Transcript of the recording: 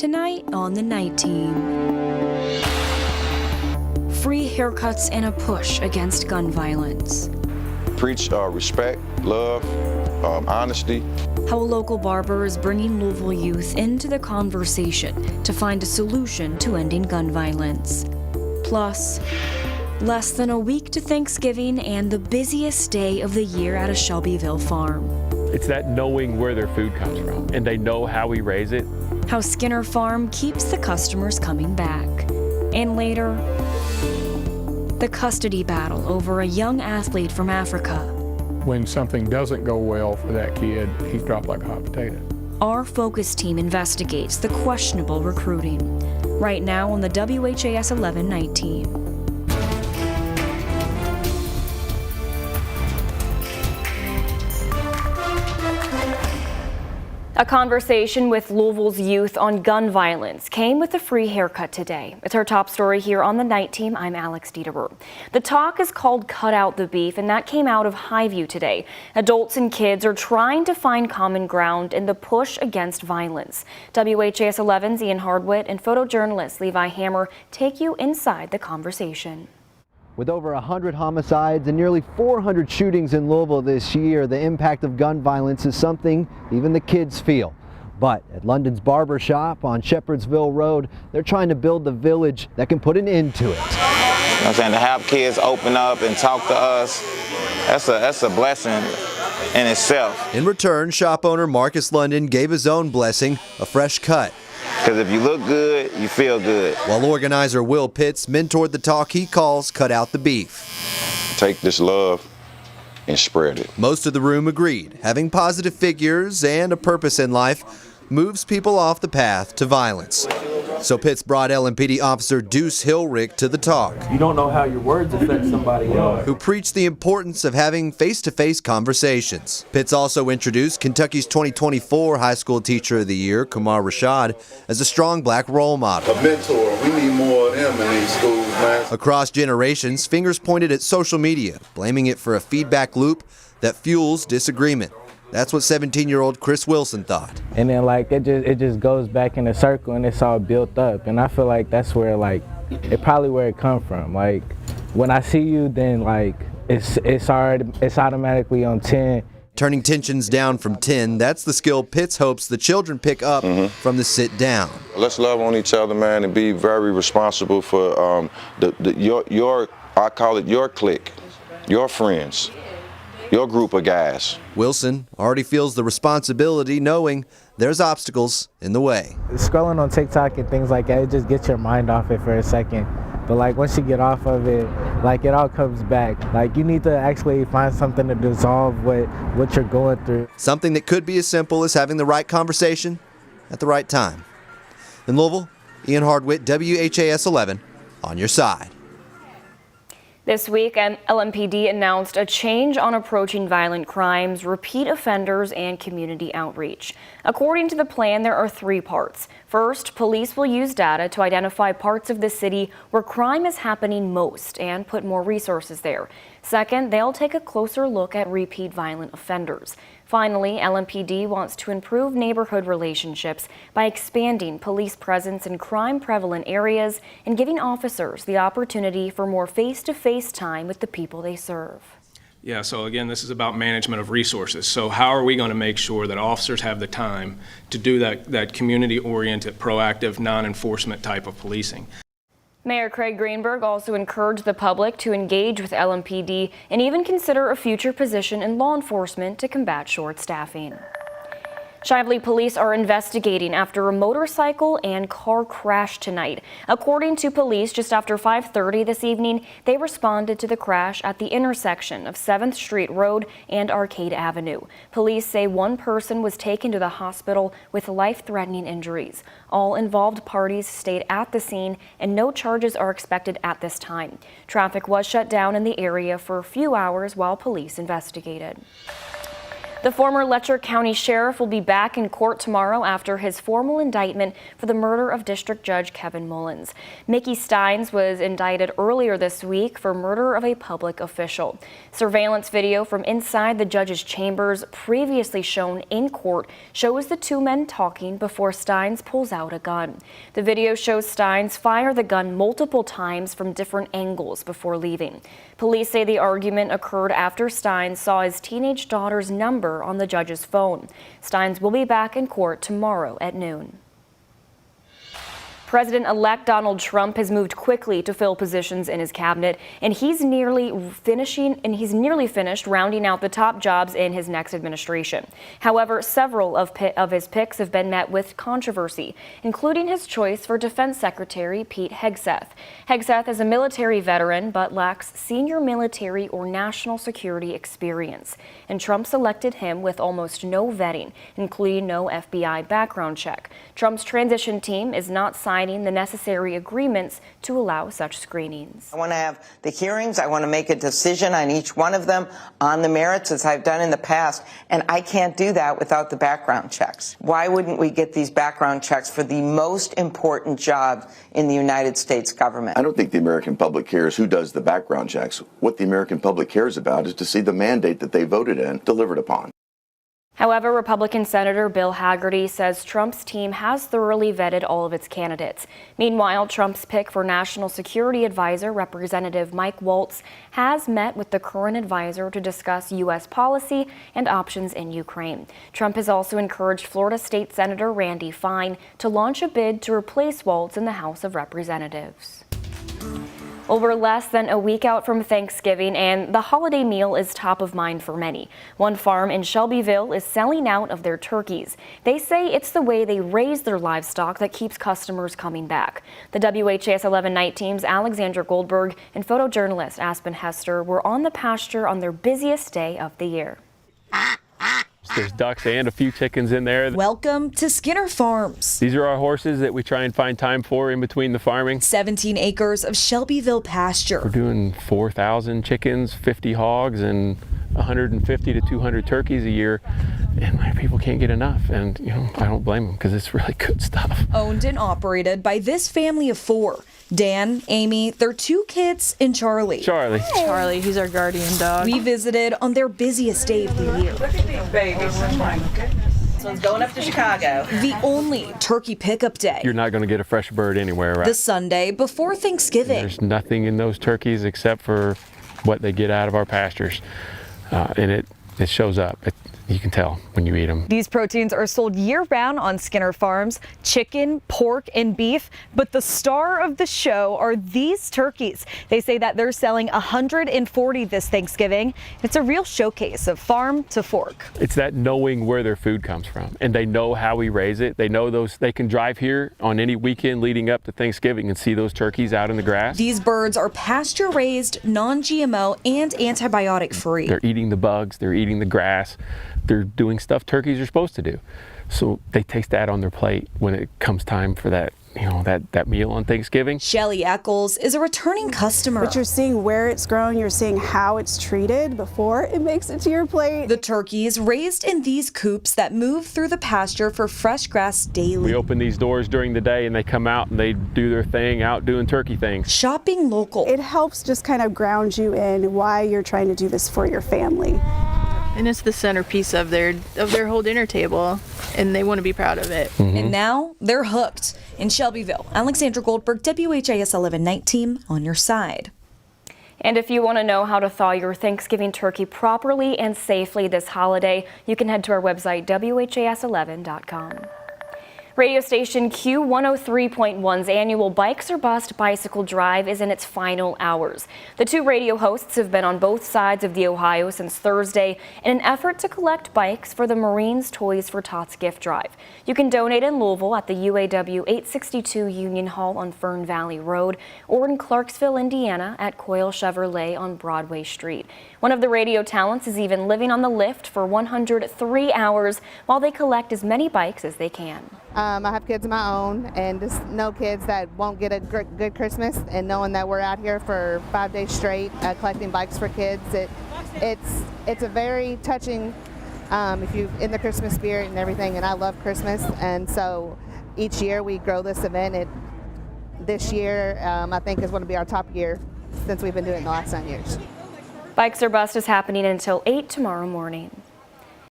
Tonight on the Night Team. Free haircuts and a push against gun violence. Preach respect, love, honesty. How a local barber is bringing Louisville youth into the conversation to find a solution to ending gun violence. Plus, less than a week to Thanksgiving and the busiest day of the year at a Shelbyville farm. It's that knowing where their food comes from, and they know how we raise it. How Skinner Farm keeps the customers coming back. And later, the custody battle over a young athlete from Africa. When something doesn't go well for that kid, he's dropped like a hot potato. Our focus team investigates the questionable recruiting. Right now on the WHAS11 Night Team. A conversation with Louisville's youth on gun violence came with a free haircut today. It's our top story here on the Night Team. I'm Alex Dieterer. The talk is called Cut Out the Beef, and that came out of Highview today. Adults and kids are trying to find common ground in the push against violence. WHAS 11's Ian Hardwitt and photojournalist Levi Hammer take you inside the conversation. With over 100 homicides and nearly 400 shootings in Louisville this year, the impact of gun violence is something even the kids feel. But at London's Barber Shop on Shepherdsville Road, they're trying to build the village that can put an end to it. You know what I'm saying? To have kids open up and talk to us, that's a blessing in itself. In return, shop owner Marcus London gave his own blessing, a fresh cut. Because if you look good, you feel good. While organizer Will Pitts mentored the talk he calls Cut Out the Beef. Take this love and spread it. Most of the room agreed. Having positive figures and a purpose in life moves people off the path to violence. So Pitts brought LMPD officer Deuce Hillrick to the talk. You don't know how your words affect somebody else. Who preached the importance of having face-to-face conversations. Pitts also introduced Kentucky's 2024 High School Teacher of the Year, Kumar Rashad, as a strong black role model. A mentor. We need more of them in these schools, man. Across generations, fingers pointed at social media, blaming it for a feedback loop that fuels disagreement. That's what 17-year-old Chris Wilson thought. And then it just goes back in a circle and it's all built up. And I feel like that's where it probably where it come from. Like when I see you, then it's automatically on 10. Turning tensions down from 10, that's the skill Pitts hopes the children pick up from the sit down. Let's love on each other, man, and be very responsible for your I call it your clique, your friends. Your group of guys. Wilson already feels the responsibility knowing there's obstacles in the way. Scrolling on TikTok and things like that, it just gets your mind off it for a second. But once you get off of it, it all comes back. You need to actually find something to dissolve what you're going through. Something that could be as simple as having the right conversation at the right time. In Louisville, Ian Hardwitt, WHAS 11, on your side. This week, LMPD announced a change on approaching violent crimes, repeat offenders, and community outreach. According to the plan, there are 3 parts. First, police will use data to identify parts of the city where crime is happening most and put more resources there. Second, they'll take a closer look at repeat violent offenders. Finally, LMPD wants to improve neighborhood relationships by expanding police presence in crime-prevalent areas and giving officers the opportunity for more face-to-face time with the people they serve. Yeah, so again, this is about management of resources. So how are we going to make sure that officers have the time to do that community-oriented, proactive, non-enforcement type of policing? Mayor Craig Greenberg also encouraged the public to engage with LMPD and even consider a future position in law enforcement to combat short staffing. Shively police are investigating after a motorcycle and car crash tonight. According to police, just after 5:30 this evening, they responded to the crash at the intersection of 7th Street Road and Arcade Avenue. Police say one person was taken to the hospital with life-threatening injuries. All involved parties stayed at the scene and no charges are expected at this time. Traffic was shut down in the area for a few hours while police investigated. The former Letcher County Sheriff will be back in court tomorrow after his formal indictment for the murder of District Judge Kevin Mullins. Mickey Steins was indicted earlier this week for murder of a public official. Surveillance video from inside the judge's chambers, previously shown in court, shows the two men talking before Steins pulls out a gun. The video shows Steins fire the gun multiple times from different angles before leaving. Police say the argument occurred after Steins saw his teenage daughter's number on the judge's phone. Steins will be back in court tomorrow at noon. President-elect Donald Trump has moved quickly to fill positions in his cabinet, and he's nearly finished rounding out the top jobs in his next administration. However, several of his picks have been met with controversy, including his choice for Defense Secretary Pete Hegseth. Hegseth is a military veteran but lacks senior military or national security experience, and Trump selected him with almost no vetting, including no FBI background check. Trump's transition team is not signing the necessary agreements to allow such screenings. I want to have the hearings. I want to make a decision on each one of them on the merits, as I've done in the past, and I can't do that without the background checks. Why wouldn't we get these background checks for the most important job in the United States government? I don't think the American public cares who does the background checks. What the American public cares about is to see the mandate that they voted in delivered upon. However, Republican Senator Bill Haggerty says Trump's team has thoroughly vetted all of its candidates. Meanwhile, Trump's pick for National Security Advisor, Representative Mike Waltz, has met with the current advisor to discuss U.S. policy and options in Ukraine. Trump has also encouraged Florida State Senator Randy Fine to launch a bid to replace Waltz in the House of Representatives. Well, we're less than a week out from Thanksgiving, and the holiday meal is top of mind for many. One farm in Shelbyville is selling out of their turkeys. They say it's the way they raise their livestock that keeps customers coming back. The WHAS11 night team's Alexandra Goldberg and photojournalist Aspen Hester were on the pasture on their busiest day of the year. There's ducks and a few chickens in there. Welcome to Skinner Farms. These are our horses that we try and find time for in between the farming. 17 acres of Shelbyville pasture. We're doing 4,000 chickens, 50 hogs, and 150 to 200 turkeys a year. And my people can't get enough. And, I don't blame them because it's really good stuff. Owned and operated by this family of four. Dan, Amy, their two kids, and Charlie. Charlie. Hey. Charlie, he's our guardian dog. We visited on their busiest day of the year. Look at these babies. Oh my goodness. This one's going up to Chicago. The only turkey pickup day. You're not going to get a fresh bird anywhere, right? The Sunday before Thanksgiving. There's nothing in those turkeys except for what they get out of our pastures. And it shows up. You can tell when you eat them. These proteins are sold year-round on Skinner Farms, chicken, pork, and beef. But the star of the show are these turkeys. They say that they're selling 140 this Thanksgiving. It's a real showcase of farm to fork. It's that knowing where their food comes from, and they know how we raise it. They know they can drive here on any weekend leading up to Thanksgiving and see those turkeys out in the grass. These birds are pasture-raised, non-GMO, and antibiotic-free. They're eating the bugs, they're eating the grass. They're doing stuff turkeys are supposed to do. So they taste that on their plate when it comes time for that, that meal on Thanksgiving. Shelly Eccles is a returning customer. But you're seeing where it's grown, you're seeing how it's treated before it makes it to your plate. The turkeys raised in these coops that move through the pasture for fresh grass daily. We open these doors during the day and they come out and they do their thing out doing turkey things. Shopping local. It helps just kind of ground you in why you're trying to do this for your family. And it's the centerpiece of their whole dinner table, and they want to be proud of it. Mm-hmm. And now they're hooked. In Shelbyville, Alexandra Goldberg, WHAS 11 Night Team, on your side. And if you want to know how to thaw your Thanksgiving turkey properly and safely this holiday, you can head to our website, WHAS11.com. Radio station Q103.1's annual Bikes or Bust bicycle drive is in its final hours. The two radio hosts have been on both sides of the Ohio since Thursday in an effort to collect bikes for the Marines Toys for Tots gift drive. You can donate in Louisville at the UAW 862 Union Hall on Fern Valley Road or in Clarksville, Indiana at Coyle Chevrolet on Broadway Street. One of the radio talents is even living on the lift for 103 hours while they collect as many bikes as they can. I have kids of my own, and just know kids that won't get a good Christmas, and knowing that we're out here for 5 days straight collecting bikes for kids, it's a very touching if you're in the Christmas spirit and everything, and I love Christmas, and so each year we grow this event. This year, I think, is going to be our top year since we've been doing it in the last 9 years. Bikes or Bust is happening until 8 tomorrow morning.